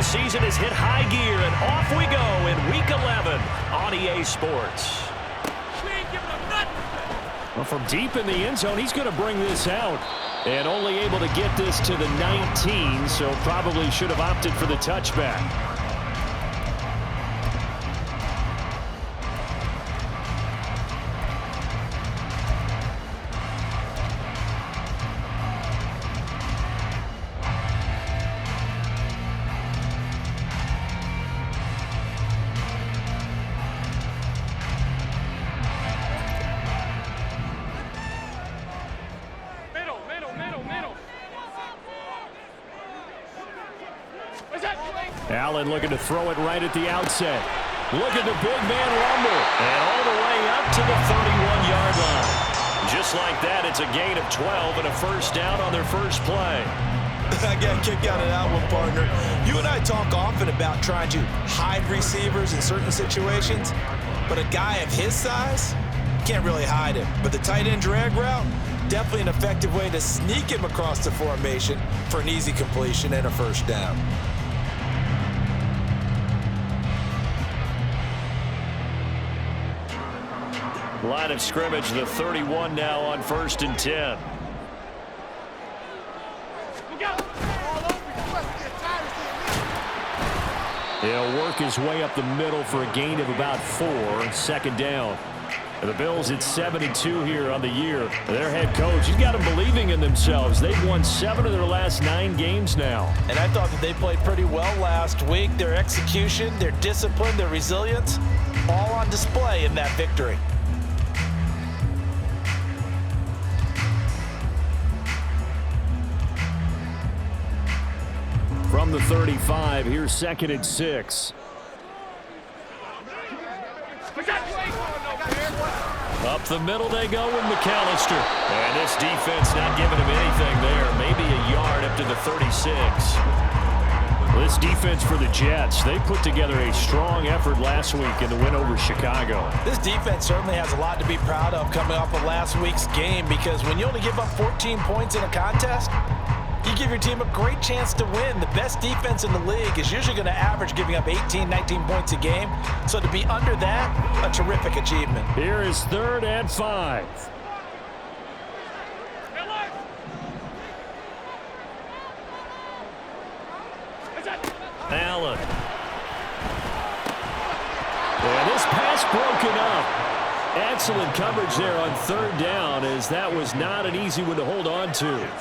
season has hit high gear, and off we go in Week 11 on EA Sports. Well, from deep in the end zone, he's going to bring this out. And only able to get this to the 19, so probably should have opted for the touchback. Allen looking to throw it right at the outset. Look at the big man rumble. And all the way up to the 31-yard line. Just like that, it's a gain of 12 and a first down on their first play. I got a kick out of that one, partner. You and I talk often about trying to hide receivers in certain situations, but a guy of his size can't really hide him. But the tight end drag route, definitely an effective way to sneak him across the formation for an easy completion and a first down. Line of scrimmage, the 31 now on 1st and 10. He'll work his way up the middle for a gain of about 4, 2nd down. And the Bills at 72 here on the year. Their head coach, he's got them believing in themselves. They've won 7 of their last 9 games now. And I thought that they played pretty well last week. Their execution, their discipline, their resilience, all on display in that victory. From the 35, here's 2nd and 6. Up the middle they go with McAllister. And this defense not giving him anything there. Maybe a yard up to the 36. This defense for the Jets, they put together a strong effort last week in the win over Chicago. This defense certainly has a lot to be proud of coming off of last week's game, because when you only give up 14 points in a contest, you give your team a great chance to win. The best defense in the league is usually going to average giving up 18, 19 points a game. So to be under that, a terrific achievement. Here is 3rd and 5. Allen. And this pass broken up. Excellent coverage there on 3rd down, as that was not an easy one to hold on to.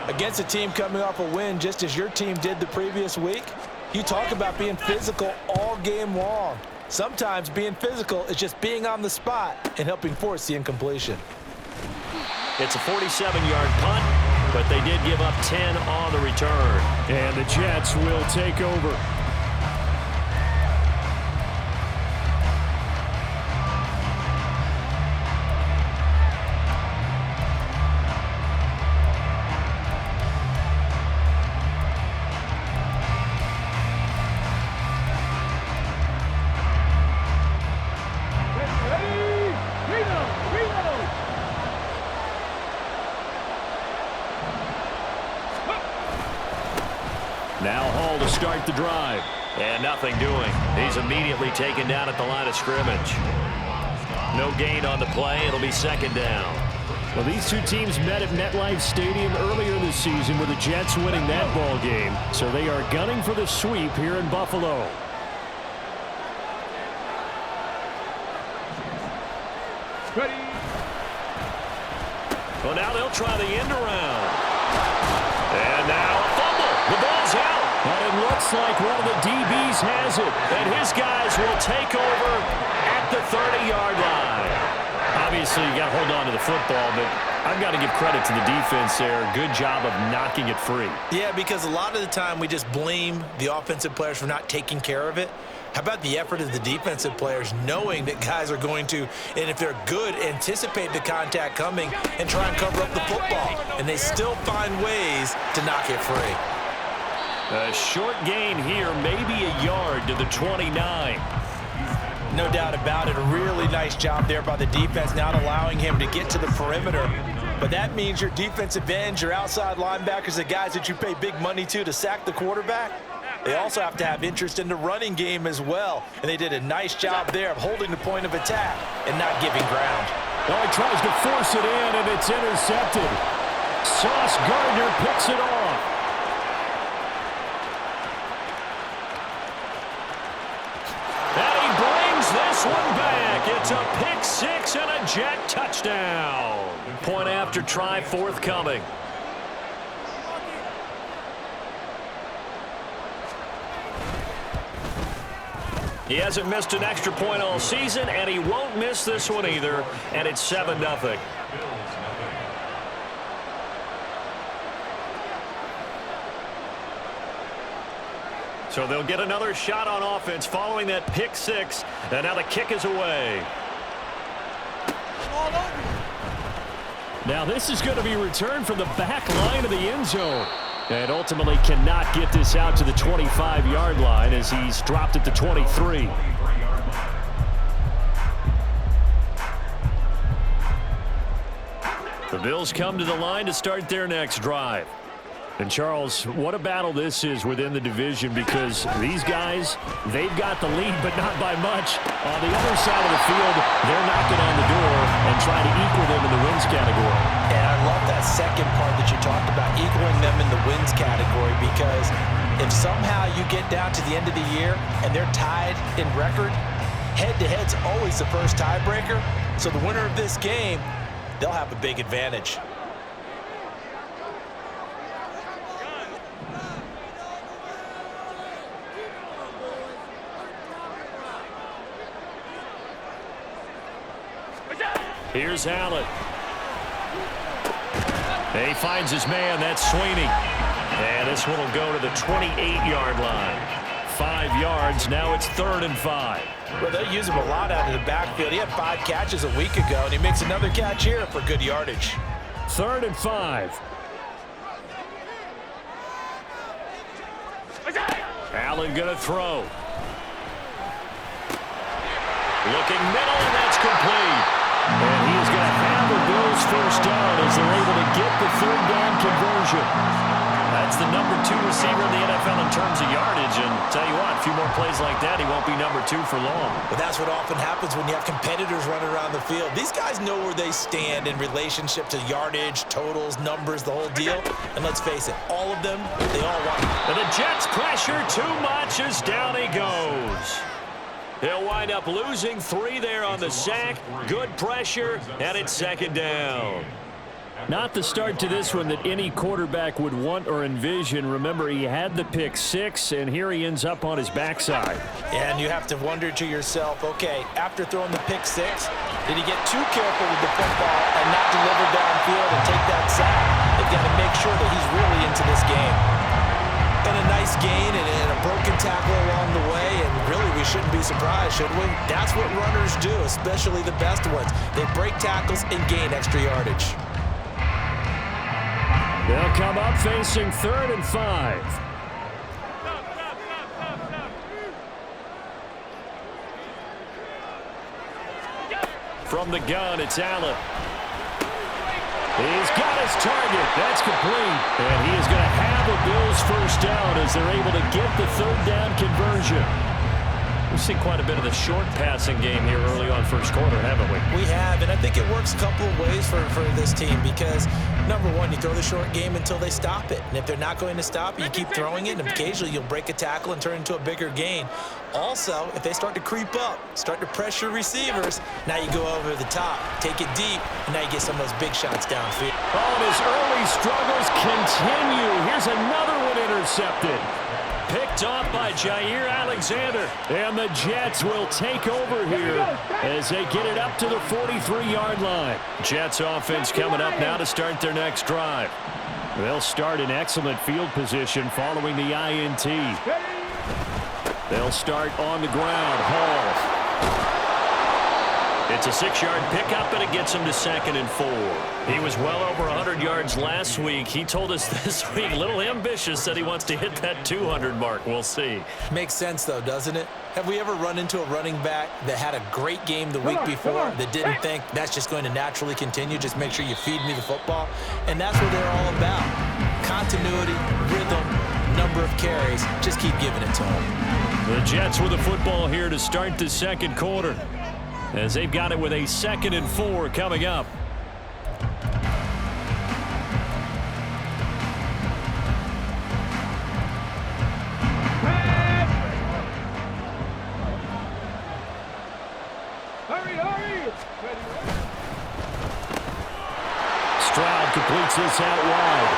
Against a team coming off a win just as your team did the previous week, you talk about being physical all game long. Sometimes being physical is just being on the spot and helping force the incompletion. It's a 47-yard punt, but they did give up 10 on the return. And the Jets will take over. Now Hall to start the drive. And nothing doing. He's immediately taken down at the line of scrimmage. No gain on the play. It'll be 2nd down. Well, these two teams met at MetLife Stadium earlier this season, with the Jets winning that ball game. So they are gunning for the sweep here in Buffalo. Ready. Well, now they'll try the end around. And now a fumble. The ball's out. And it looks like one of the DBs has it. And his guys will take over at the 30-yard line. Obviously, you got to hold on to the football, but I've got to give credit to the defense there. Good job of knocking it free. Yeah, because a lot of the time we just blame the offensive players for not taking care of it. How about the effort of the defensive players, knowing that guys are going to, and if they're good, anticipate the contact coming and try and cover up the football. And they still find ways to knock it free. A short gain here, maybe a yard to the 29. No doubt about it. A really nice job there by the defense, not allowing him to get to the perimeter. But that means your defensive ends, your outside linebackers, the guys that you pay big money to sack the quarterback, They also have to have interest in the running game as well. And they did a nice job there of holding the point of attack and not giving ground. Oh, he tries to force it in, and it's intercepted. Sauce Gardner picks it off. And he brings this one back. It's a pick six and a Jet touchdown. Point after try forthcoming. He hasn't missed an extra point all season, and he won't miss this one either, and it's 7-0. So they'll get another shot on offense following that pick six, and now the kick is away. Now this is going to be returned from the back line of the end zone. And ultimately cannot get this out to the 25-yard line as he's dropped at the 23. The Bills come to the line to start their next drive. And, Charles, what a battle this is within the division because these guys, they've got the lead, but not by much. On the other side of the field, they're knocking on the door and trying to equal them in the wins category. And I love that second part that you talked about, equaling them in the wins category, because if somehow you get down to the end of the year and they're tied in record, head-to-head's always the first tiebreaker. So the winner of this game, they'll have a big advantage. Here's Allen. And he finds his man. That's Sweeney. And this one will go to the 28-yard line. 5 yards. Now it's 3rd and 5. Well, they use him a lot out of the backfield. He had 5 catches a week ago, and he makes another catch here for good yardage. 3rd and 5. Allen going to throw. Looking middle, and that's complete. And he is going to have the Bills first down as they're able to get the 3rd down conversion. That's the number 2 receiver in the NFL in terms of yardage. And tell you what, a few more plays like that, he won't be number 2 for long. But that's what often happens when you have competitors running around the field. These guys know where they stand in relationship to yardage, totals, numbers, the whole deal. And let's face it, all of them, they all want it. And the Jets pressure too much as down he goes. He'll wind up losing 3 there on the sack. Good pressure, and it's 2nd down. Not the start to this one that any quarterback would want or envision. Remember, he had the pick 6, and here he ends up on his backside. And you have to wonder to yourself, okay, after throwing the pick 6, did he get too careful with the football and not deliver downfield and take that sack? They've got to make sure that he's really into this game. And a nice gain and a broken tackle along the way, and really we shouldn't be surprised, should we? That's what runners do, especially the best ones. They break tackles and gain extra yardage. They'll come up facing 3rd and 5. From the gun, it's Allen. He's got his target. That's complete. And he is going to have a Bills first down as they're able to get the 3rd down conversion. We've seen quite a bit of the short passing game here early on first quarter, haven't we? We have, and I think it works a couple of ways for this team because, number one, you throw the short game until they stop it. And if they're not going to stop it, you keep throwing it, and occasionally you'll break a tackle and turn into a bigger gain. Also, if they start to creep up, start to pressure receivers, now you go over the top, take it deep, and now you get some of those big shots downfield. Oh, and his early struggles continue. Here's another one intercepted. Picked off by Jair Alexander. And the Jets will take over here as they get it up to the 43-yard line. Jets offense coming up now to start their next drive. They'll start in excellent field position following the INT. They'll start on the ground. Hall. It's a 6-yard pickup, and it gets him to 2nd and 4. He was well over 100 yards last week. He told us this week, a little ambitious, that he wants to hit that 200 mark. We'll see. Makes sense, though, doesn't it? Have we ever run into a running back that had a great game the week before that didn't think that's just going to naturally continue? Just make sure you feed me the football. And that's what they're all about. Continuity, rhythm, number of carries. Just keep giving it to him. The Jets with the football here to start the second quarter, as they've got it with a 2nd and 4 coming up. Stroud completes this out wide.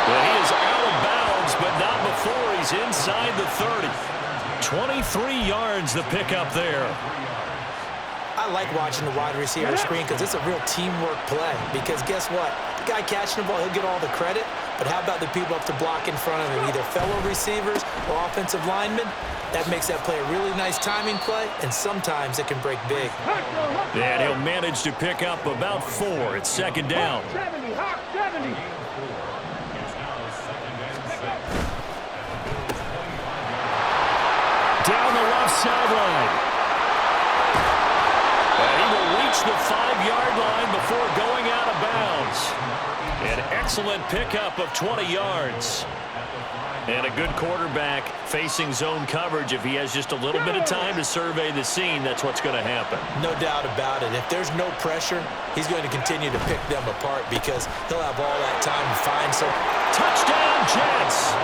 Well, he is out of bounds, but not before he's inside the 30. 23 yards the pickup there. I like watching the wide receiver screen because it's a real teamwork play. Because guess what? The guy catching the ball, he'll get all the credit. But how about the people up to block in front of him, either fellow receivers or offensive linemen? That makes that play a really nice timing play, and sometimes it can break big. And he'll manage to pick up about 4. It's 2nd down. Down the left sideline. And he will reach the 5-yard line before going out of bounds. An excellent pickup of 20 yards. And a good quarterback facing zone coverage. If he has just a little bit of time to survey the scene, that's what's going to happen. No doubt about it. If there's no pressure, he's going to continue to pick them apart because he'll have all that time to find some. Touchdown, Jets!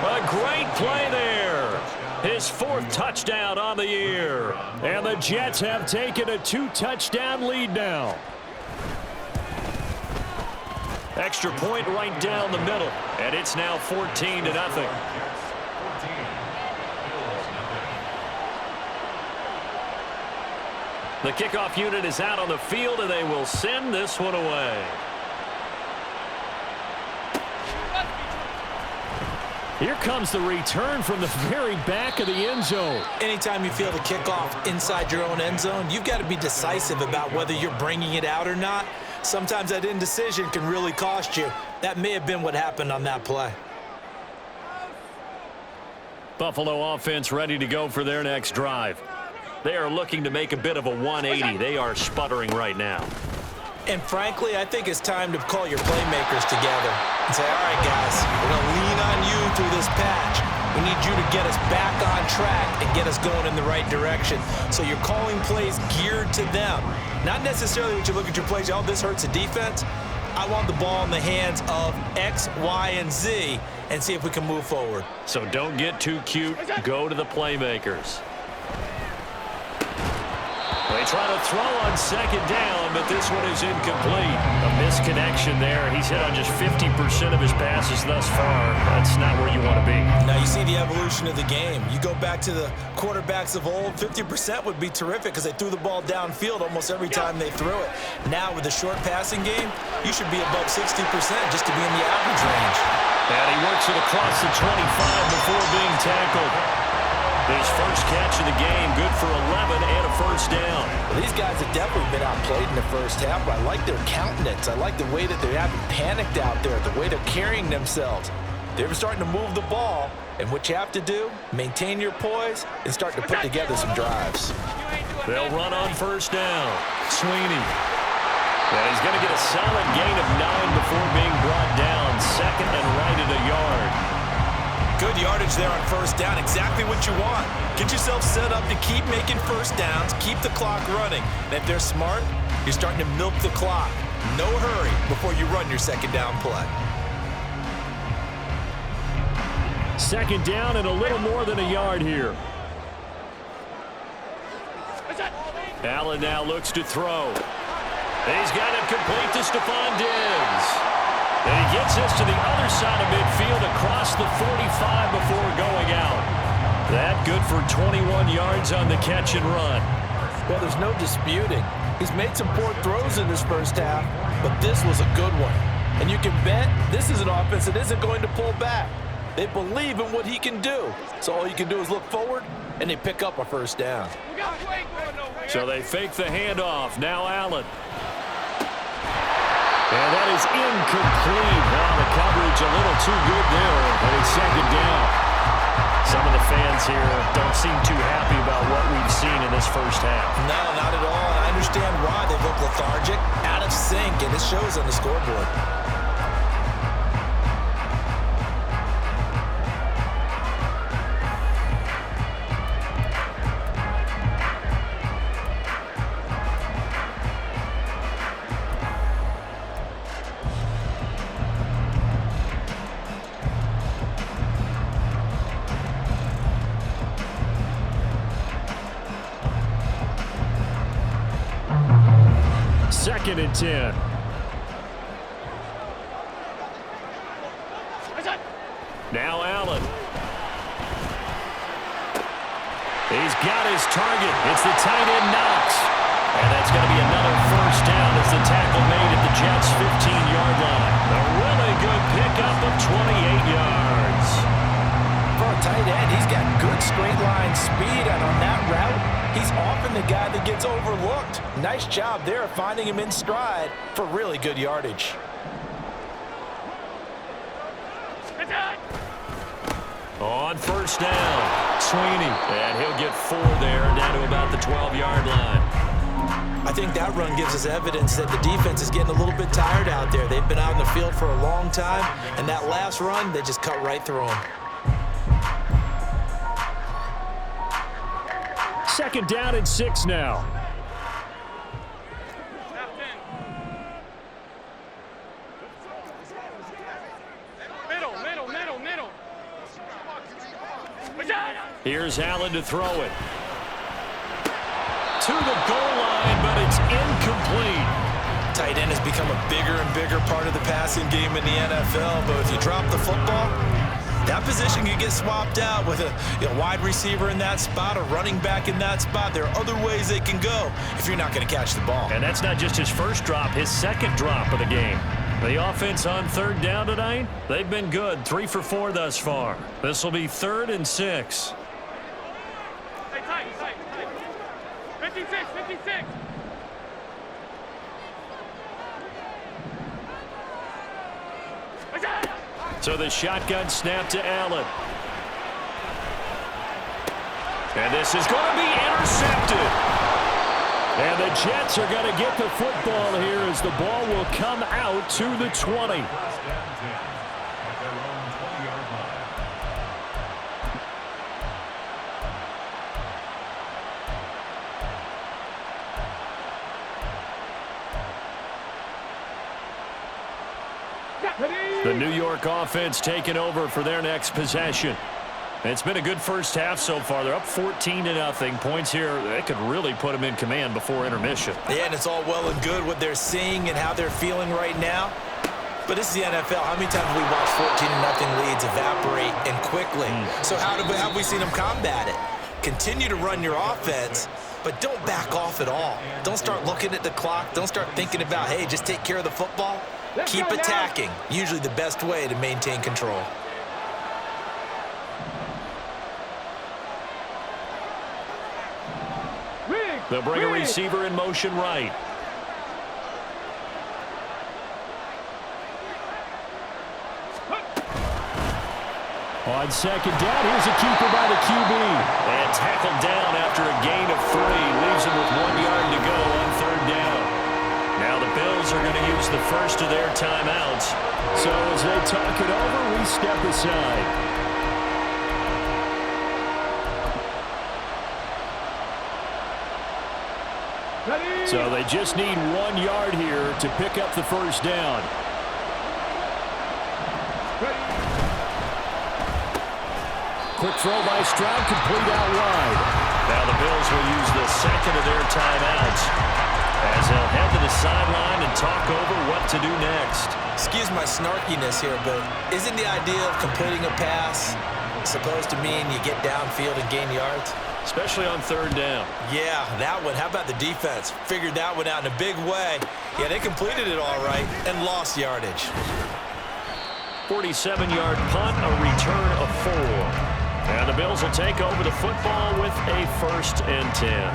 A great play there. His 4th touchdown on the year. And the Jets have taken a 2-touchdown lead now. Extra point right down the middle, and it's now 14-0. The kickoff unit is out on the field, and they will send this one away. Here comes the return from the very back of the end zone. Anytime you feel the kickoff inside your own end zone, you've got to be decisive about whether you're bringing it out or not. Sometimes that indecision can really cost you. That may have been what happened on that play. Buffalo offense ready to go for their next drive. They are looking to make a bit of a 180. They are sputtering right now. And frankly, I think it's time to call your playmakers together and say, all right, guys, we're going to lean on you through this patch. We need you to get us back on track and get us going in the right direction. So you're calling plays geared to them. Not necessarily when you look at your plays, oh, this hurts the defense. I want the ball in the hands of X, Y, and Z and see if we can move forward. So don't get too cute. Go to the playmakers. They try to throw on 2nd down, but this one is incomplete. A misconnection there. He's hit on just 50% of his passes thus far. That's not where you want to be. Now you see the evolution of the game. You go back to the quarterbacks of old, 50% would be terrific because they threw the ball downfield almost every time they threw it. Now with the short passing game, you should be above 60% just to be in the average range. And he works it across the 25 before being tackled. His first catch of the game, good for 11 and a 1st down. Well, these guys have definitely been outplayed in the first half, but I like their countenance. I like the way that they haven't panicked out there, the way they're carrying themselves. They're starting to move the ball, and what you have to do, maintain your poise and start to put together some drives. They'll run on 1st down. Sweeney. And he's going to get a solid gain of 9 before being brought down. 2nd and right at a yard. Good yardage there on 1st down, exactly what you want. Get yourself set up to keep making 1st downs, keep the clock running. And if they're smart, you're starting to milk the clock. No hurry before you run your 2nd down play. 2nd down and a little more than a yard here. Allen now looks to throw. He's got it complete to Stephon Diggs. And he gets this to the other side of midfield across the 45 before going out. That good for 21 yards on the catch and run. Well, there's no disputing. He's made some poor throws in this first half, but this was a good one. And you can bet this is an offense that isn't going to pull back. They believe in what he can do. So all you can do is look forward, and they pick up a 1st down. So they fake the handoff. Now Allen. And that is incomplete. Now the coverage a little too good there, and it's 2nd down. Some of the fans here don't seem too happy about what we've seen in this first half. No, not at all. And I understand why. They look lethargic, out of sync, and it shows on the scoreboard. 2nd and 10. Now Allen. He's got his target. It's the tight end Knox. And that's going to be another first down as the tackle made at the Jets' 15-yard line. A really good pickup of 28 yards. For a tight end, he's got good straight line speed, and on that route, he's often the guy that gets overlooked. Nice job there finding him in stride for really good yardage. On first down, Sweeney. And he'll get 4 there, down to about the 12-yard line. I think that run gives us evidence that the defense is getting a little bit tired out there. They've been out in the field for a long time, and that last run, they just cut right through them. 2nd down and 6 now. Here's Allen to throw it. To the goal line, but it's incomplete. Tight end has become a bigger and bigger part of the passing game in the NFL, but if you drop the football, that position can get swapped out with a wide receiver in that spot, a running back in that spot. There are other ways they can go if you're not going to catch the ball. And that's not just his first drop, his second drop of the game. The offense on 3rd down tonight, they've been good, 3 for 4 thus far. This will be 3rd and 6. 56. So the shotgun snap to Allen. And this is going to be intercepted. And the Jets are going to get the football here as the ball will come out to the 20. The New York offense taking over for their next possession. It's been a good first half so far. They're up 14-0. Points here, they could really put them in command before intermission. Yeah, and it's all well and good what they're seeing and how they're feeling right now. But this is the NFL. How many times have we watched 14-0 leads evaporate and quickly? So how have we seen them combat it? Continue to run your offense, but don't back off at all. Don't start looking at the clock. Don't start thinking about, hey, just take care of the football. Keep attacking. Usually the best way to maintain control. They'll bring a receiver in motion right. On 2nd down, here's a keeper by the QB. And tackled down after a gain of 3. Leaves him with 1 yard to go on 3rd down. Now the Bills are going to use the first of their timeouts. So as they talk it over, we step aside. So they just need 1 yard here to pick up the first down. Quick throw by Stroud, complete out wide. Now the Bills will use the second of their timeouts as they'll head to the sideline and talk over what to do next. Excuse my snarkiness here, but isn't the idea of completing a pass supposed to mean you get downfield and gain yards? Especially on 3rd down. Yeah, that one. How about the defense? Figured that one out in a big way. Yeah, they completed it all right and lost yardage. 47-yard punt, a return of 4. And the Bills will take over the football with a 1st and 10.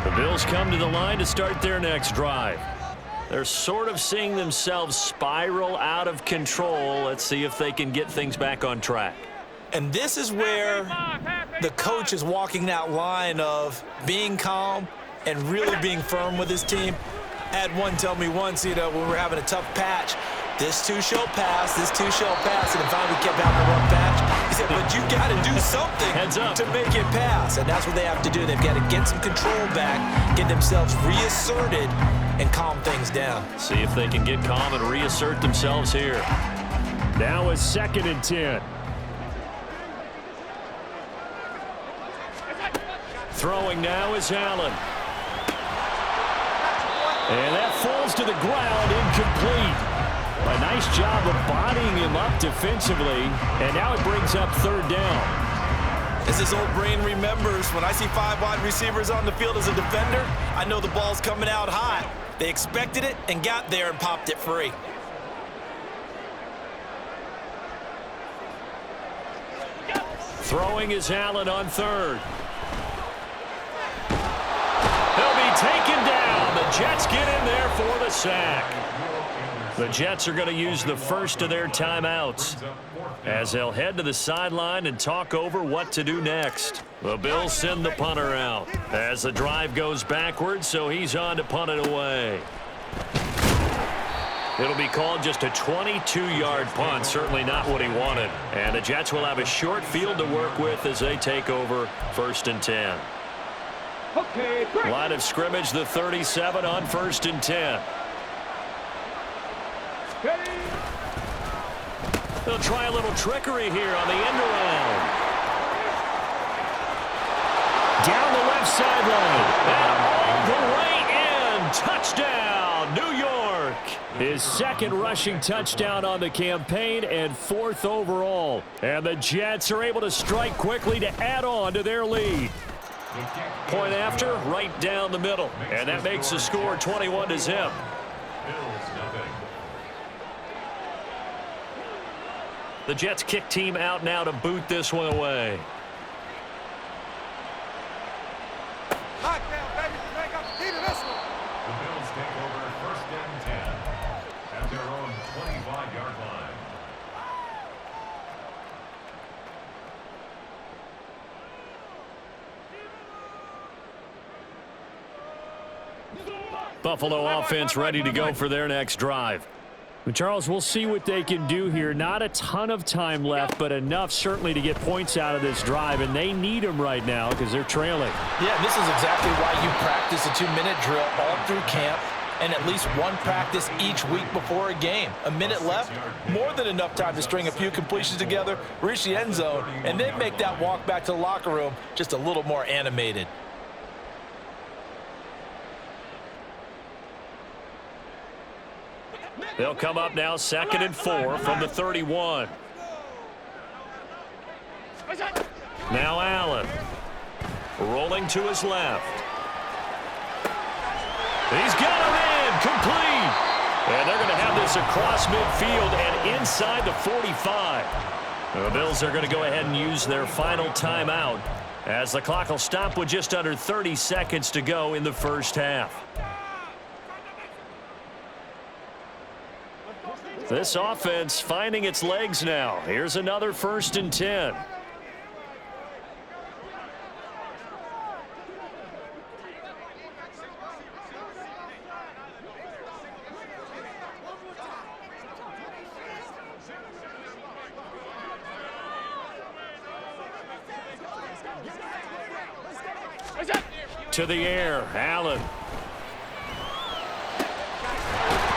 The Bills come to the line to start their next drive. They're sort of seeing themselves spiral out of control. Let's see if they can get things back on track. And this is where the coach is walking that line of being calm and really being firm with his team. I had one tell me once, when we're having a tough patch, this too shall pass, this too shall pass, and finally we kept having a rough patch. He said, but you got to do something to make it pass, and that's what they have to do. They've got to get some control back, get themselves reasserted, and calm things down. See if they can get calm and reassert themselves here. Now a 2nd and 10. Throwing now is Allen. And that falls to the ground, incomplete. A nice job of bodying him up defensively, and now it brings up third down. As his old brain remembers, when I see 5 wide receivers on the field as a defender, I know the ball's coming out hot. They expected it and got there and popped it free. Throwing is Allen on third. He'll be taken down. The Jets get in there for the sack. The Jets are going to use the first of their timeouts as they'll head to the sideline and talk over what to do next. The Bills send the punter out as the drive goes backwards, so he's on to punt it away. It'll be called just a 22-yard punt, certainly not what he wanted. And the Jets will have a short field to work with as they take over 1st and 10. Line of scrimmage, the 37 on 1st and 10. They'll try a little trickery here on the end around. Down the left sideline. And all the way in. Touchdown, New York. His second rushing touchdown on the campaign and 4th overall. And the Jets are able to strike quickly to add on to their lead. Point after, right down the middle. And that makes the score 21-0. The Jets kick team out now to boot this one away. Lockdown, baby. Make up the key to this one. The Bills take over 1st and 10 at their own 25-yard line. Buffalo offense ready to go for their next drive. But Charles, we'll see what they can do here. Not a ton of time left, but enough certainly to get points out of this drive, and they need them right now because they're trailing. Yeah, this is exactly why you practice a 2-minute drill all through camp and at least one practice each week before a game. A minute left, more than enough time to string a few completions together, reach the end zone, and then make that walk back to the locker room just a little more animated. They'll come up now 2nd and 4 from the 31. Now Allen. Rolling to his left. He's got him in. Complete. And they're going to have this across midfield and inside the 45. The Bills are going to go ahead and use their final timeout as the clock will stop with just under 30 seconds to go in the first half. This offense finding its legs now. Here's another 1st and 10. To the air, Allen.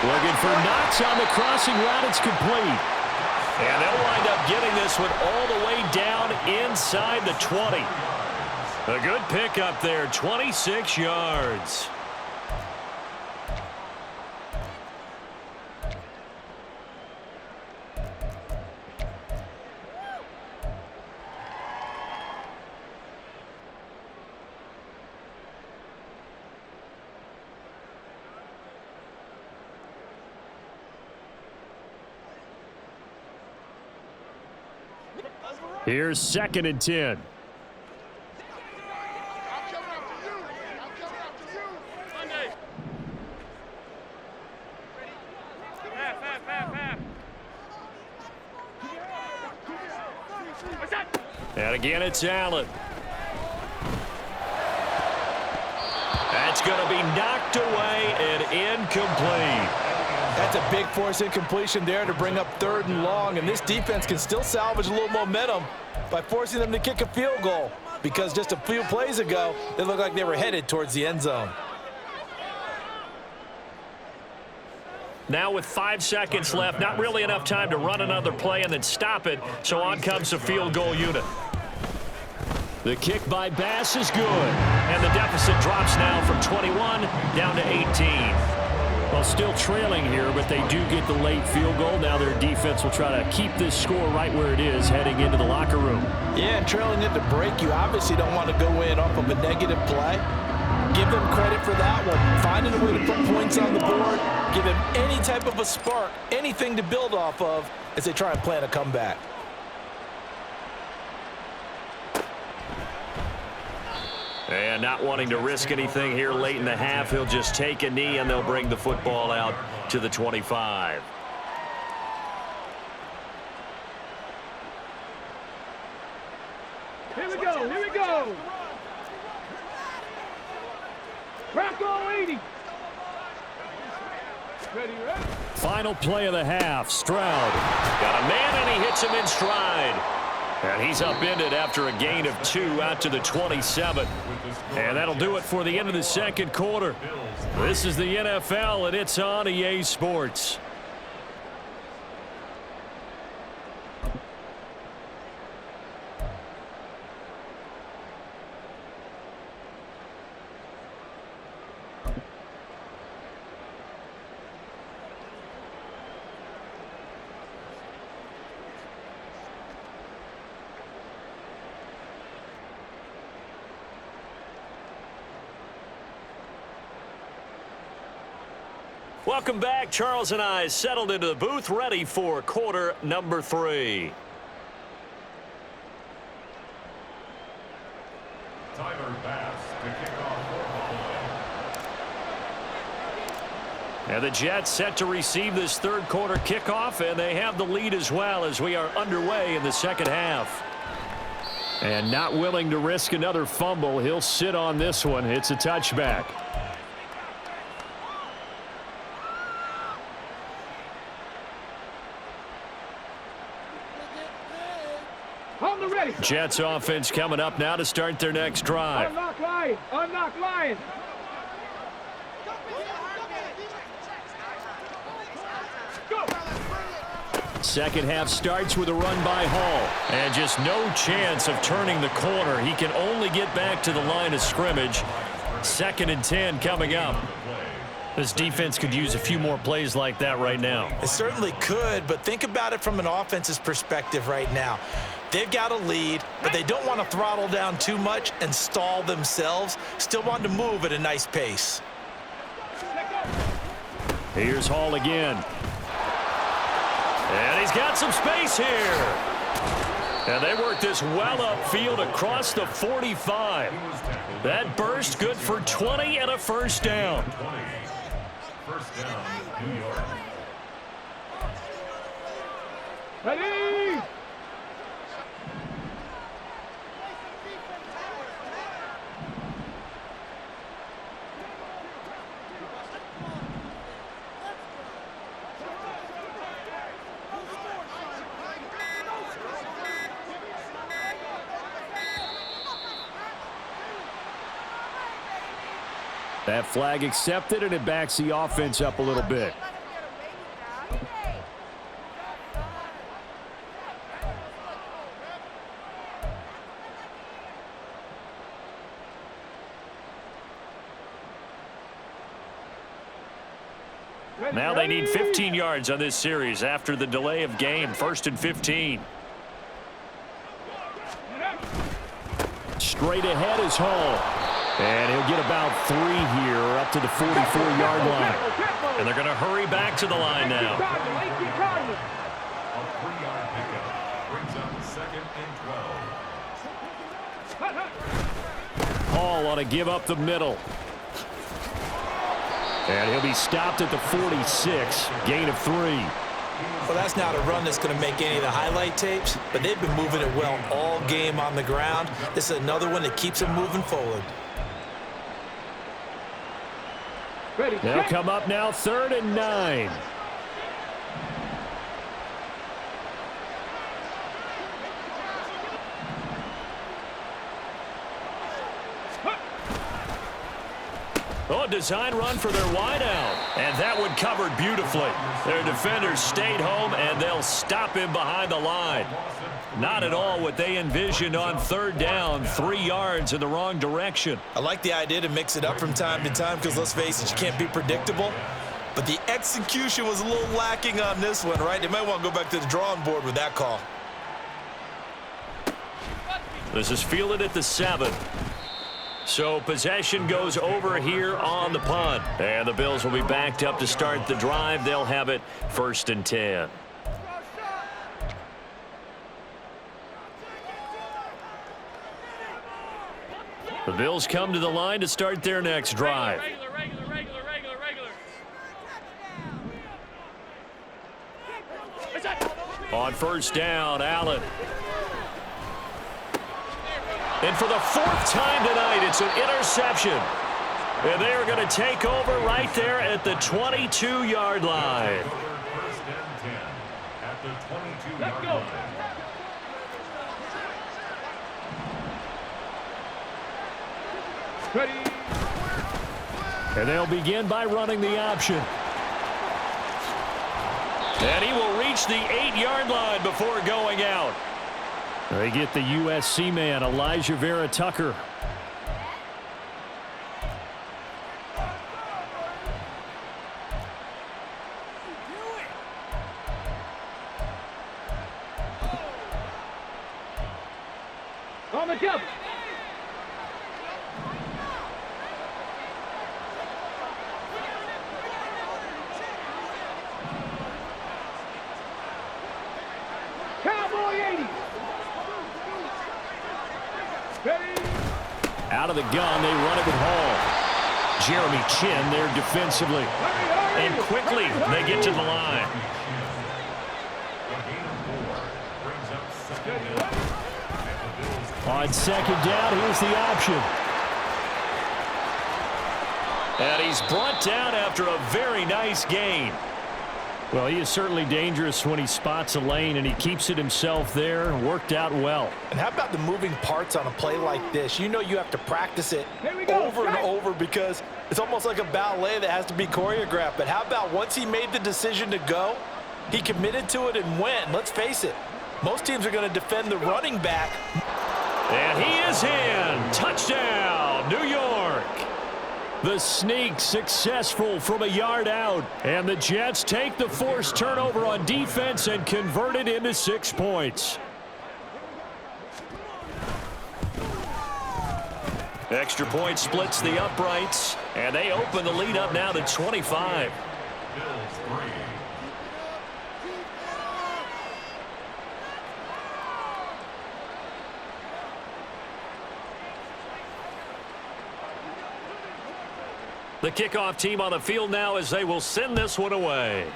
Looking for Knox on the crossing route. It's complete. And they'll wind up getting this one all the way down inside the 20. A good pickup there, 26 yards. Here's 2nd and 10. And again, it's Allen. That's going to be knocked away and incomplete. That's a big force incompletion there to bring up 3rd and long, and this defense can still salvage a little momentum by forcing them to kick a field goal because just a few plays ago, they looked like they were headed towards the end zone. Now with 5 seconds left, not really enough time to run another play and then stop it, so on comes the field goal unit. The kick by Bass is good. And the deficit drops now from 21 down to 18. Well, still trailing here, but they do get the late field goal. Now their defense will try to keep this score right where it is heading into the locker room. Yeah, and trailing into break, you obviously don't want to go in off of a negative play. Give them credit for that one. Finding a way to put points on the board, give them any type of a spark, anything to build off of as they try and plan a comeback. And not wanting to risk anything here late in the half, he'll just take a knee and they'll bring the football out to the 25. Here we go, here we go. Crack all 80. Ready, ready? Final play of the half. Stroud got a man and he hits him in stride. And he's upended after a gain of 2 out to the 27. And that'll do it for the end of the second quarter. This is the NFL, and it's on EA Sports. Welcome back. Charles and I settled into the booth, ready for quarter number 3. Tyler Bass to kick off for the And the Jets set to receive this third quarter kickoff, and they have the lead as well as we are underway in the second half. And not willing to risk another fumble, he'll sit on this one. It's a touchback. On the ready. Jets offense coming up now to start their next drive. Unlock Lion. Unlock Lion. Go. Second half starts with a run by Hall. And just no chance of turning the corner. He can only get back to the line of scrimmage. 2nd and 10 coming up. This defense could use a few more plays like that right now. It certainly could, but think about it from an offense's perspective right now. They've got a lead, but they don't want to throttle down too much and stall themselves. Still want to move at a nice pace. Here's Hall again. And he's got some space here. And they work this well upfield across the 45. That burst good for 20 and a first down. first down, New York. Ready. That flag accepted, and it backs the offense up a little bit. Now they need 15 yards on this series after the delay of game. 1st and 15. Straight ahead is Hall. And he'll get about 3 here up to the 44-yard line. And they're going to hurry back to the line now. A 3-yard pickup brings up 2nd and 12. Hall ought to give up the middle. And he'll be stopped at the 46, gain of 3. Well, that's not a run that's going to make any of the highlight tapes, but they've been moving it well all game on the ground. This is another one that keeps them moving forward. They'll come up now 3rd and 9. Oh, a design run for their wideout. And that one covered beautifully. Their defenders stayed home, and they'll stop him behind the line. Not at all what they envisioned on third down. 3 yards in the wrong direction. I like the idea to mix it up from time to time because, let's face it, you can't be predictable. But the execution was a little lacking on this one, right? They might want to go back to the drawing board with that call. This is fielded at the 7. So possession goes over here on the punt. And the Bills will be backed up to start the drive. They'll have it 1st and 10. The Bills come to the line to start their next drive. Regular. On 1st down, Allen. And for the 4th time tonight, it's an interception. And they are going to take over right there at the 22-yard line. 1st and 10 at the 22-yard line. Ready. And they'll begin by running the option. And he will reach the 8-yard line before going out. They get the USC man, Elijah Vera Tucker. On the double. Cowboy 80. Ready. Out of the gun, they run it with Hall. Jeremy Chin there defensively. And quickly, they get to the line. On 2nd down, here's the option. And he's brought down after a very nice gain. Well, he is certainly dangerous when he spots a lane, and he keeps it himself there. Worked out well. And how about the moving parts on a play like this? You know you have to practice it over and over because it's almost like a ballet that has to be choreographed. But how about once he made the decision to go, he committed to it and went. Let's face it, most teams are going to defend the running back. And he is in. Touchdown, New York. The sneak successful from a yard out. And the Jets take the forced turnover on defense and convert it into 6 points. Extra point splits the uprights. And they open the lead up now to 25. Bills 3. The kickoff team on the field now as they will send this one away.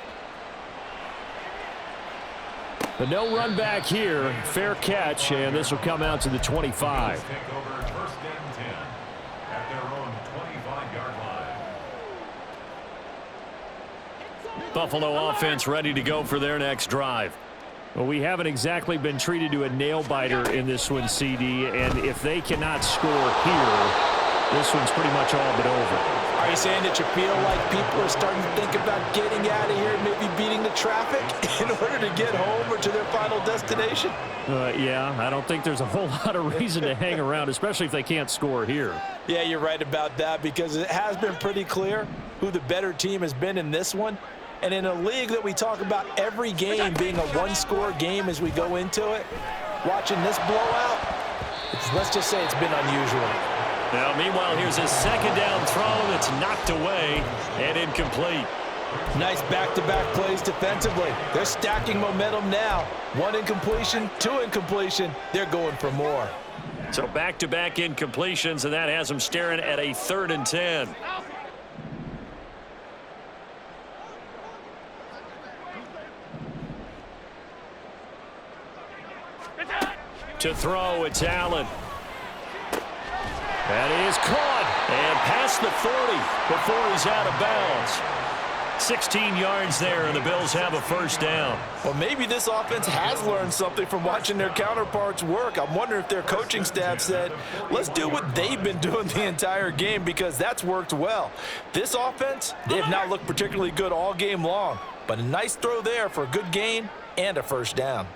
But no run back here. Fair catch, and this will come out to the 25. Take over 1st and 10 at their own 25-yard line. Buffalo offense ready to go for their next drive. Well, we haven't exactly been treated to a nail-biter in this one, CD, and if they cannot score here, this one's pretty much all but over. Are you saying that you feel like people are starting to think about getting out of here and maybe beating the traffic in order to get home or to their final destination? Yeah, I don't think there's a whole lot of reason to hang around, especially if they can't score here. Yeah, you're right about that because it has been pretty clear who the better team has been in this one. And in a league that we talk about every game being a one-score game as we go into it, watching this blowout, let's just say it's been unusual. Now, meanwhile, here's a 2nd down throw that's knocked away and incomplete. Nice back-to-back plays defensively. They're stacking momentum now. 1 incompletion, 2 incompletion. They're going for more. So back-to-back incompletions, and that has them staring at a 3rd and 10. To throw, it's Allen. That is caught and past the 40 before he's out of bounds. 16 yards there, and the Bills have a 1st down. Well, maybe this offense has learned something from watching their counterparts work. I'm wondering if their coaching staff said, let's do what they've been doing the entire game because that's worked well. This offense, they have not looked particularly good all game long, but a nice throw there for a good gain and a 1st down.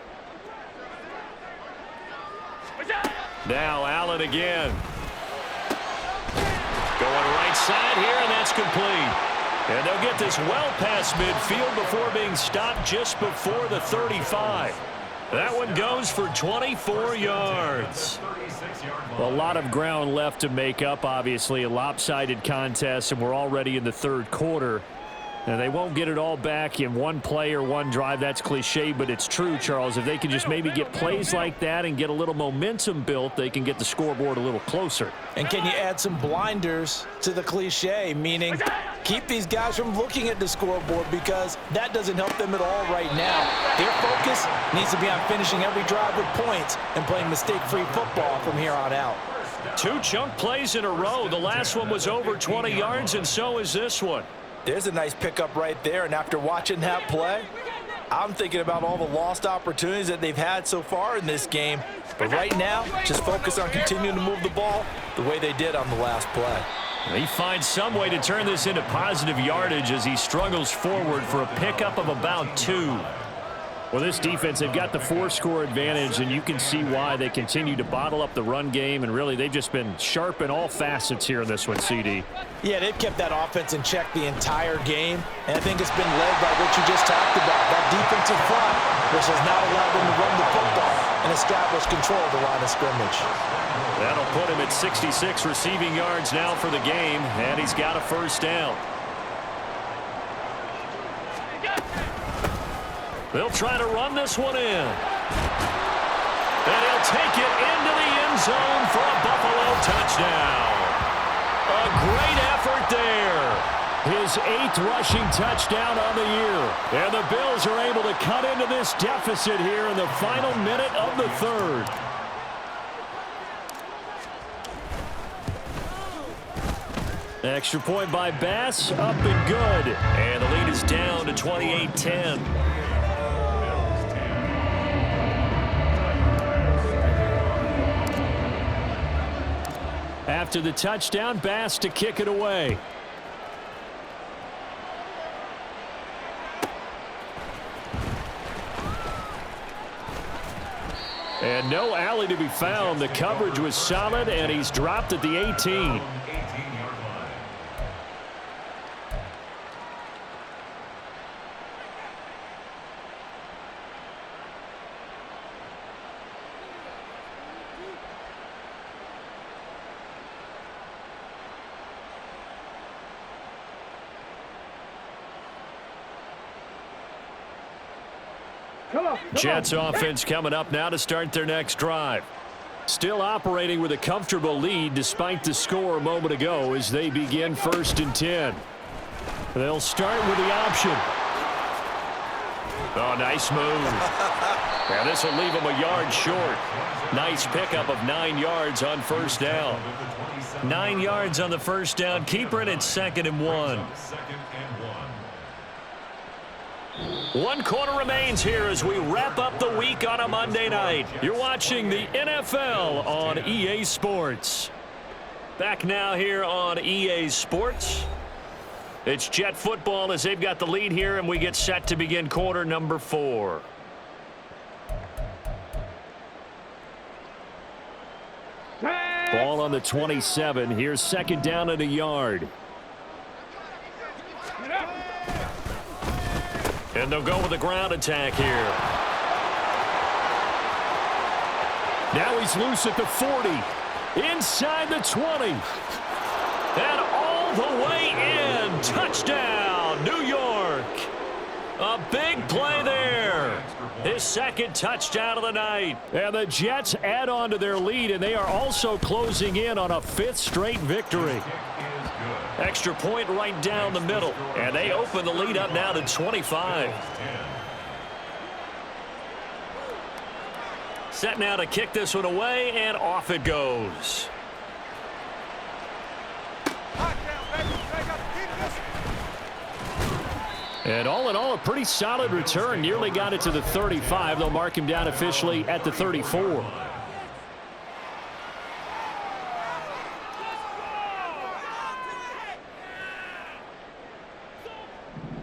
Now Allen again. Going right side here, and that's complete. And they'll get this well past midfield before being stopped just before the 35. That one goes for 24 yards. A lot of ground left to make up, obviously. A lopsided contest, and we're already in the third quarter. And they won't get it all back in one play or one drive. That's cliche, but it's true, Charles. If they can just maybe get plays like that and get a little momentum built, they can get the scoreboard a little closer. And can you add some blinders to the cliche, meaning keep these guys from looking at the scoreboard, because that doesn't help them at all right now. Their focus needs to be on finishing every drive with points and playing mistake-free football from here on out. 2 chunk plays in a row. The last one was over 20 yards, and so is this one. There's a nice pickup right there, and after watching that play, I'm thinking about all the lost opportunities that they've had so far in this game. But right now, just focus on continuing to move the ball the way they did on the last play. He finds some way to turn this into positive yardage as he struggles forward for a pickup of about 2. Well, this defense, they've got the 4-score advantage, and you can see why they continue to bottle up the run game, and really they've just been sharp in all facets here in this one, CD. Yeah, they've kept that offense in check the entire game, and I think it's been led by what you just talked about, that defensive front, which has now allowed them to run the football and establish control of the line of scrimmage. That'll put him at 66 receiving yards now for the game, and he's got a first down. They'll try to run this one in. And he'll take it into the end zone for a Buffalo touchdown. A great effort there. His 8th rushing touchdown on the year. And the Bills are able to cut into this deficit here in the final minute of the third. Extra point by Bass, up and good. And the lead is down to 28-10. After the touchdown, Bass to kick it away. And no alley to be found. The coverage was solid, and he's dropped at the 18. Jets offense coming up now to start their next drive. Still operating with a comfortable lead despite the score a moment ago as they begin 1st and 10. They'll start with the option. Oh, nice move. Now this will leave them a yard short. Nice pickup of 9 yards on first down. 9 yards on the first down. Keeper it at 2nd and 1. 1 quarter remains here as we wrap up the week on a Monday night. You're watching the NFL on EA Sports. Back now here on EA Sports. It's Jet football as they've got the lead here, and we get set to begin quarter number 4. Ball on the 27. Here's 2nd down and a yard. And they'll go with a ground attack here. Now he's loose at the 40. Inside the 20. And all the way in. Touchdown, New York. A big play there. His 2nd touchdown of the night. And the Jets add on to their lead, and they are also closing in on a 5th straight victory. Extra point right down the middle. And they open the lead up now to 25. Set now to kick this one away, and off it goes. And all in all, a pretty solid return. Nearly got it to the 35. They'll mark him down officially at the 34.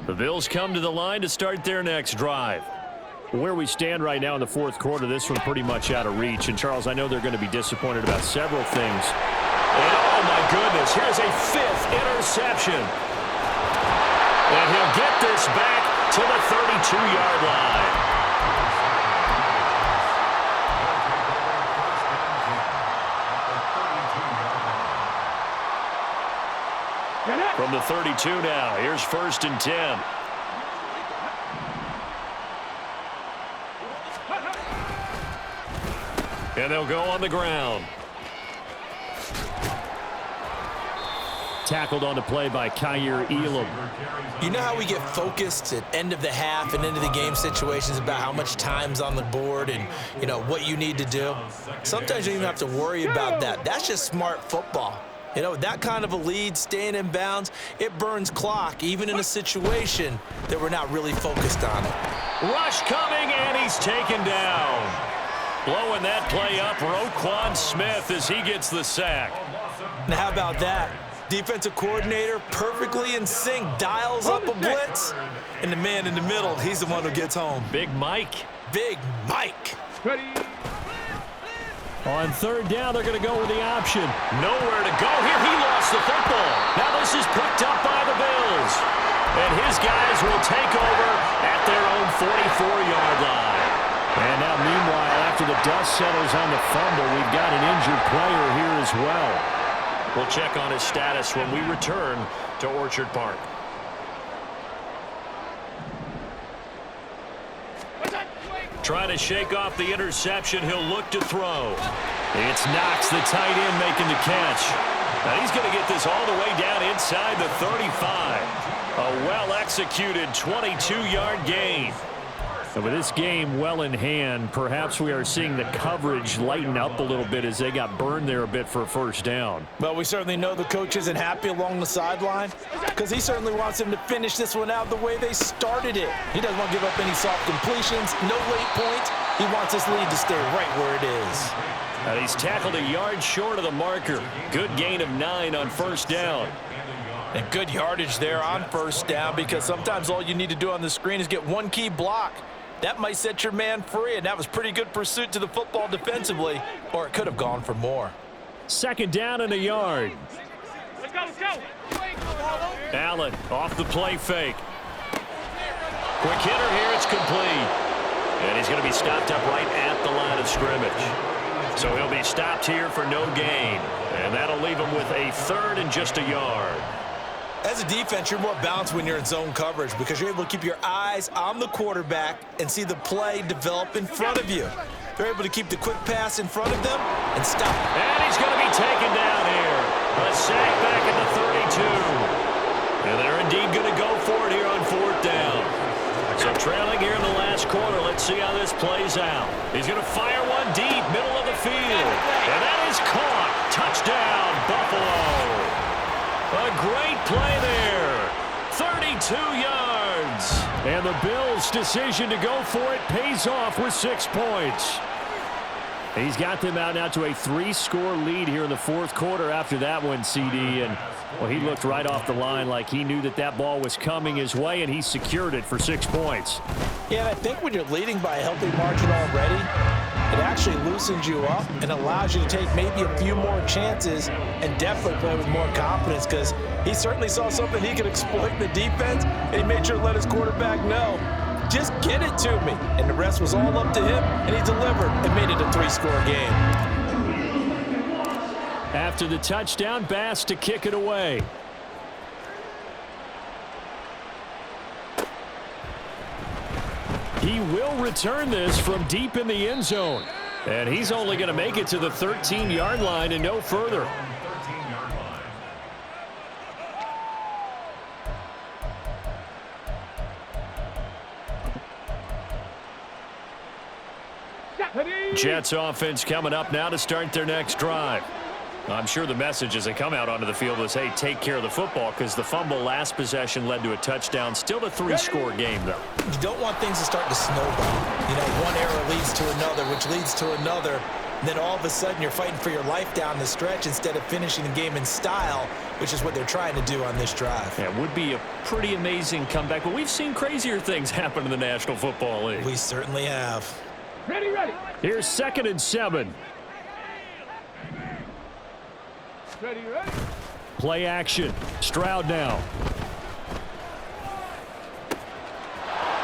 The Bills come to the line to start their next drive. Where we stand right now in the fourth quarter, this one pretty much out of reach. And, Charles, I know they're going to be disappointed about several things. And, oh, my goodness, here's a 5th interception. And he'll get this back to the 32-yard line. From the 32 now, here's 1st and 10. And they'll go on the ground. Tackled on the play by Kyer Elam. You know how we get focused at end of the half and into the game situations about how much time's on the board and, you know, what you need to do? Sometimes you don't even have to worry about that. That's just smart football. You know, that kind of a lead, staying in bounds, it burns clock, even in a situation that we're not really focused on it. Rush coming, and he's taken down. Blowing that play up, Roquan Smith, as he gets the sack. Now, how about that? Defensive coordinator perfectly in sync, dials up a blitz, and the man in the middle, he's the one who gets home. Big Mike. Big Mike. Ready. On 3rd down, they're going to go with the option. Nowhere to go here. He lost the football. Now this is picked up by the Bills. And his guys will take over at their own 44-yard line. And now, meanwhile, after the dust settles on the fumble, we've got an injured player here as well. We'll check on his status when we return to Orchard Park. Trying to shake off the interception. He'll look to throw. It's Knox, the tight end, making the catch. Now he's going to get this all the way down inside the 35. A well-executed 22-yard gain. And with this game well in hand, perhaps we are seeing the coverage lighten up a little bit as they got burned there a bit for a 1st down. Well, we certainly know the coach isn't happy along the sideline because he certainly wants them to finish this one out the way they started it. He doesn't want to give up any soft completions, no late points. He wants his lead to stay right where it is. And he's tackled a yard short of the marker. Good gain of 9 on 1st down. And good yardage there on 1st down because sometimes all you need to do on the screen is get one key block. That might set your man free, and that was pretty good pursuit to the football defensively, or it could have gone for more. 2nd down and a yard. Let's go, let's go. Allen off the play fake. Quick hitter here, it's complete. And he's going to be stopped up right at the line of scrimmage. So he'll be stopped here for no gain. And that'll leave him with a 3rd and just a yard. As a defense, you're more balanced when you're in zone coverage because you're able to keep your eyes on the quarterback and see the play develop in front of you. They're able to keep the quick pass in front of them and stop. And he's going to be taken down here. A sack back at the 32. And they're indeed going to go for it here on 4th down. So trailing here in the last quarter. Let's see how this plays out. He's going to fire one deep, middle of the field. And that is caught. Touchdown, Buffalo. A great play there. 32 yards. And the Bills' decision to go for it pays off with 6 points. He's got them out now to a 3-score lead here in the 4th quarter after that one, CD. And, well, he looked right off the line like he knew that that ball was coming his way, and he secured it for 6 points. Yeah, and I think when you're leading by a healthy margin already, it actually loosens you up and allows you to take maybe a few more chances and definitely play with more confidence because he certainly saw something he could exploit in the defense, and he made sure to let his quarterback know, just get it to me. And the rest was all up to him, and he delivered and made it a 3-score game. After the touchdown, Bass to kick it away. He will return this from deep in the end zone. And he's only going to make it to the 13-yard line and no further. Jets offense coming up now to start their next drive. I'm sure the message as they come out onto the field is, hey, take care of the football, because the fumble last possession led to a touchdown. Still a 3-score game, though. You don't want things to start to snowball. You know, one error leads to another, which leads to another. And then all of a sudden, you're fighting for your life down the stretch instead of finishing the game in style, which is what they're trying to do on this drive. Yeah, it would be a pretty amazing comeback, but we've seen crazier things happen in the National Football League. We certainly have. Ready, ready. Here's 2nd and 7. Ready, ready. Play action. Stroud now.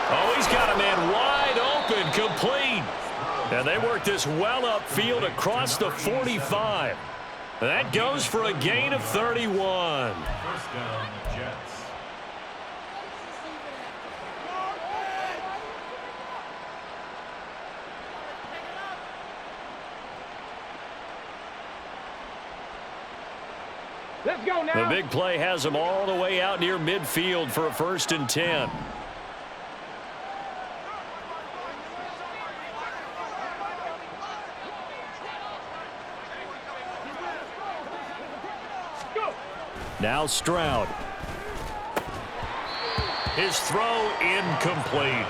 Oh, he's got a man wide open, complete. And they work this well upfield across the 45. That goes for a gain of 31. First down, Jets. Let's go now. The big play has him all the way out near midfield for a 1st and 10. Now Stroud. His throw incomplete.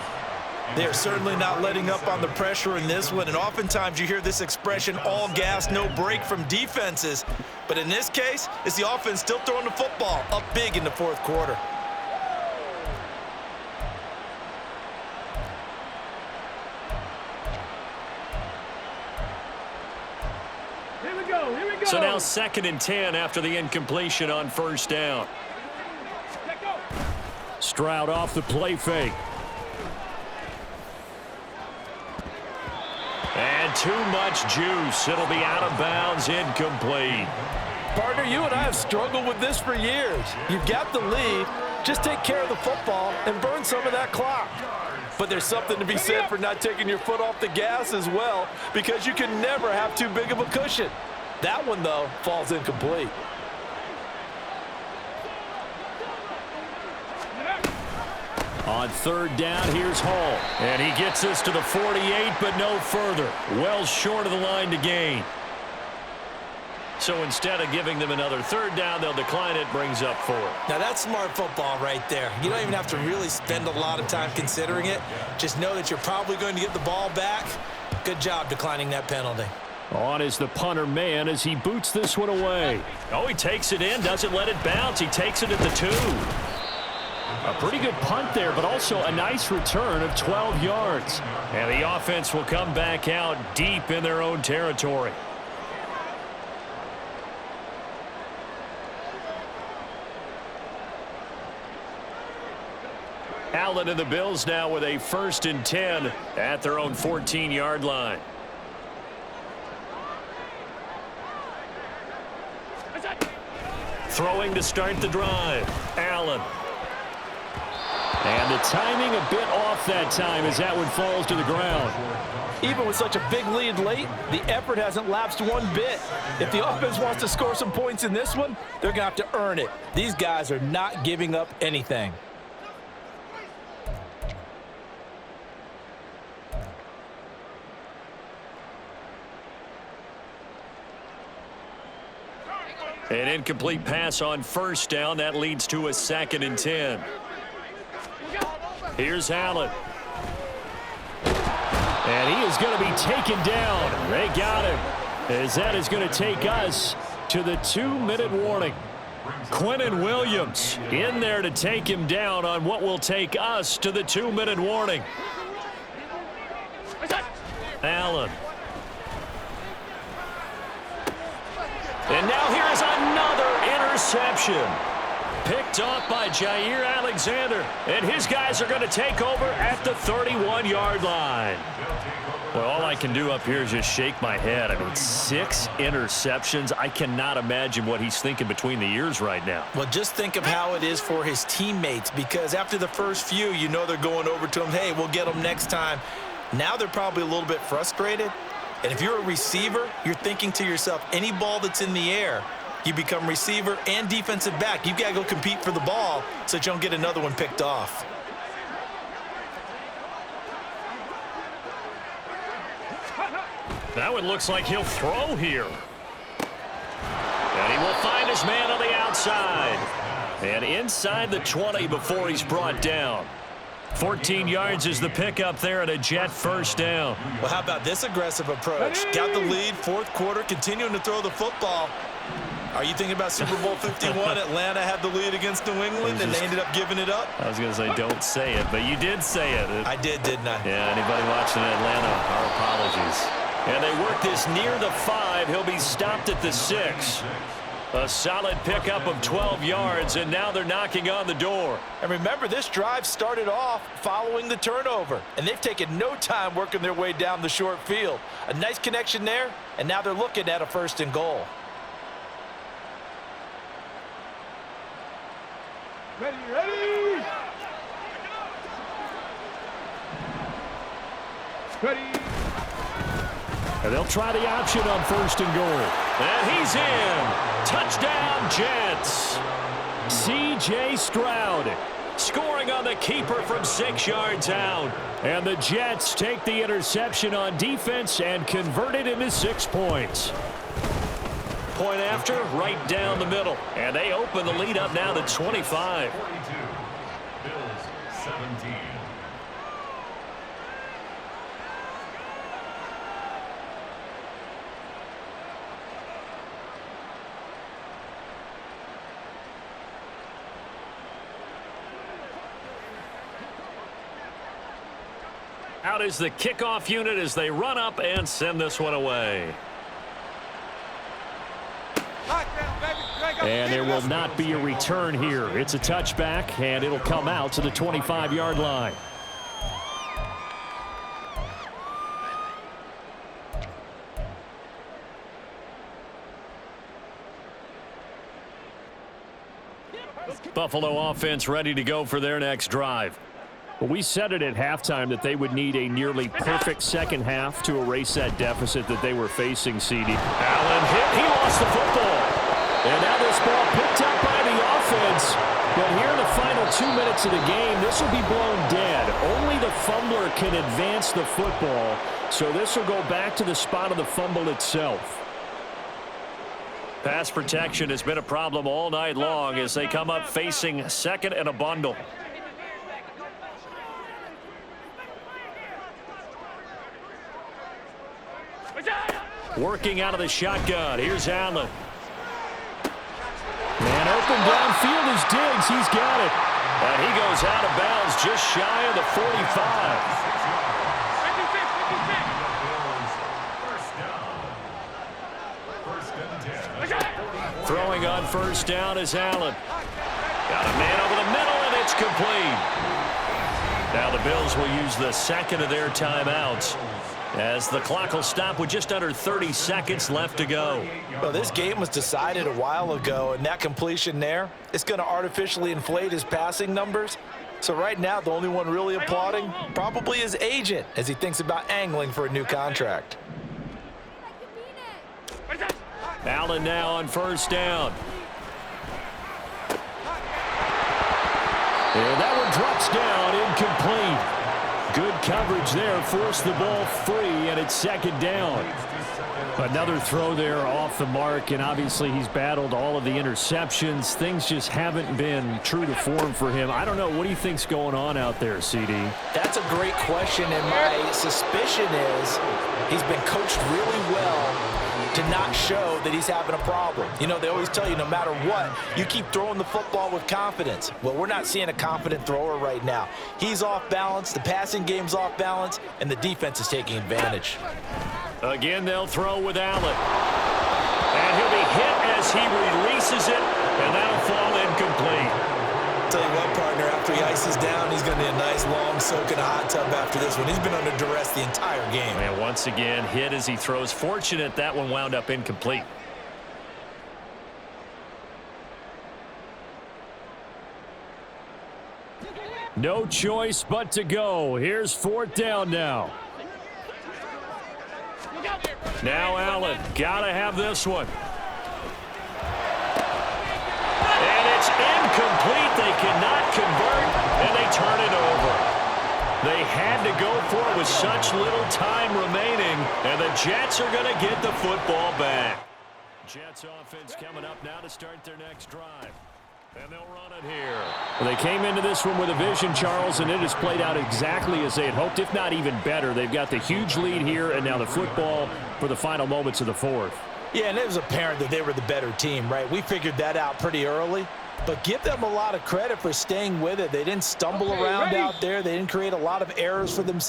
They're certainly not letting up on the pressure in this one, and oftentimes you hear this expression, all gas, no break from defenses. But in this case, it's the offense still throwing the football up big in the 4th quarter. Here we go, here we go. So now 2nd and 10 after the incompletion on 1st down. Let go. Stroud off the play fake. And too much juice. It'll be out of bounds, incomplete. Partner, you and I have struggled with this for years. You've got the lead. Just take care of the football and burn some of that clock. But there's something to be said for not taking your foot off the gas as well, because you can never have too big of a cushion. That one, though, falls incomplete. On 3rd down, here's Hall. And he gets us to the 48, but no further. Well short of the line to gain. So instead of giving them another 3rd down, they'll decline it, brings up 4. Now, that's smart football right there. You don't even have to really spend a lot of time considering it. Just know that you're probably going to get the ball back. Good job declining that penalty. On is the punter man as he boots this one away. Oh, he takes it in, doesn't let it bounce. He takes it at the 2. A pretty good punt there, but also a nice return of 12 yards. And the offense will come back out deep in their own territory. Allen and the Bills now with a 1st and 10 at their own 14-yard line. Throwing to start the drive. Allen. And the timing a bit off that time as that one falls to the ground. Even with such a big lead late, the effort hasn't lapsed one bit. If the offense wants to score some points in this one, they're going to have to earn it. These guys are not giving up anything. An incomplete pass on 1st down. That leads to a 2nd and 10. Here's Allen. And he is going to be taken down. They got him. As that is going to take us to the 2-minute warning. Quinnen Williams in there to take him down on what will take us to the 2-minute warning. Allen. And now here is another interception. Picked off by Jair Alexander. And his guys are going to take over at the 31-yard line. Well, all I can do up here is just shake my head. I mean, 6 interceptions. I cannot imagine what he's thinking between the ears right now. Well, just think of how it is for his teammates, because after the first few, you know they're going over to him, hey, we'll get them next time. Now they're probably a little bit frustrated. And if you're a receiver, you're thinking to yourself, any ball that's in the air, you become receiver and defensive back. You've got to go compete for the ball so that you don't get another one picked off. That one looks like he'll throw here. And he will find his man on the outside. And inside the 20 before he's brought down. 14 yards is the pickup there at a Jet first down. Well, how about this aggressive approach? Got the lead, fourth quarter, continuing to throw the football. Are you thinking about Super Bowl 51? Atlanta had the lead against New England, and they ended up giving it up? I was going to say don't say it, but you did say it. I did, didn't I? Yeah, anybody watching Atlanta, our apologies. And they work this near the 5. He'll be stopped at the 6. A solid pickup of 12 yards, and now they're knocking on the door. And remember, this drive started off following the turnover, and they've taken no time working their way down the short field. A nice connection there, and now they're looking at a 1st and goal. Ready, ready! Ready! And they'll try the option on 1st and goal. And he's in. Touchdown, Jets. C.J. Stroud scoring on the keeper from 6 yards out. And the Jets take the interception on defense and convert it into 6 points. Point after, right down the middle. And they open the lead up now to 25. 42. Bills 17. Out is the kickoff unit as they run up and send this one away. And there will not be a return here. It's a touchback, and it'll come out to the 25-yard line. Buffalo offense ready to go for their next drive. Well, we said it at halftime that they would need a nearly perfect second half to erase that deficit that they were facing, CD. Allen hit. He lost the football. And now this ball picked up by the offense. But here in the final 2 minutes of the game, this will be blown dead. Only the fumbler can advance the football. So this will go back to the spot of the fumble itself. Pass protection has been a problem all night long as they come up facing 2nd and a bundle. Working out of the shotgun. Here's Allen. Man open downfield is Diggs. He's got it. And he goes out of bounds just shy of the 45. 56. Throwing on 1st down is Allen. Got a man over the middle, and it's complete. Now the Bills will use the 2nd of their timeouts as the clock will stop with just under 30 seconds left to go. Well, this game was decided a while ago, and that completion there, it's going to artificially inflate his passing numbers. So right now, the only one really applauding probably his agent as he thinks about angling for a new contract. Allen now on 1st down. And that one drops down, incomplete. Good coverage there, forced the ball free, and it's 2nd down. Another throw there off the mark, and obviously he's battled all of the interceptions. Things just haven't been true to form for him. I don't know. What do you think's going on out there, CD? That's a great question, and my suspicion is he's been coached really well to not show that he's having a problem. You know, they always tell you no matter what, you keep throwing the football with confidence. Well, we're not seeing a confident thrower right now. He's off balance, the passing game's off balance, and the defense is taking advantage. Again, they'll throw with Allen. And he'll be hit as he releases it, and that'll fall incomplete. Tell you what, partner, after he ices down, he's going to need a nice long soak in a hot tub after this one. He's been under duress the entire game. And once again, hit as he throws. Fortunate that one wound up incomplete. No choice but to go. Here's 4th down now. Now Allen, gotta have this one. And it's incomplete. They cannot convert, and they turn it over. They had to go for it with such little time remaining, and the Jets are going to get the football back. Jets offense coming up now to start their next drive. And they'll run it here. Well, they came into this one with a vision, Charles, and it has played out exactly as they had hoped, if not even better. They've got the huge lead here, and now the football for the final moments of the fourth. Yeah, and it was apparent that they were the better team, right? We figured that out pretty early. But give them a lot of credit for staying with it. They didn't stumble around out there. They didn't create a lot of errors for themselves.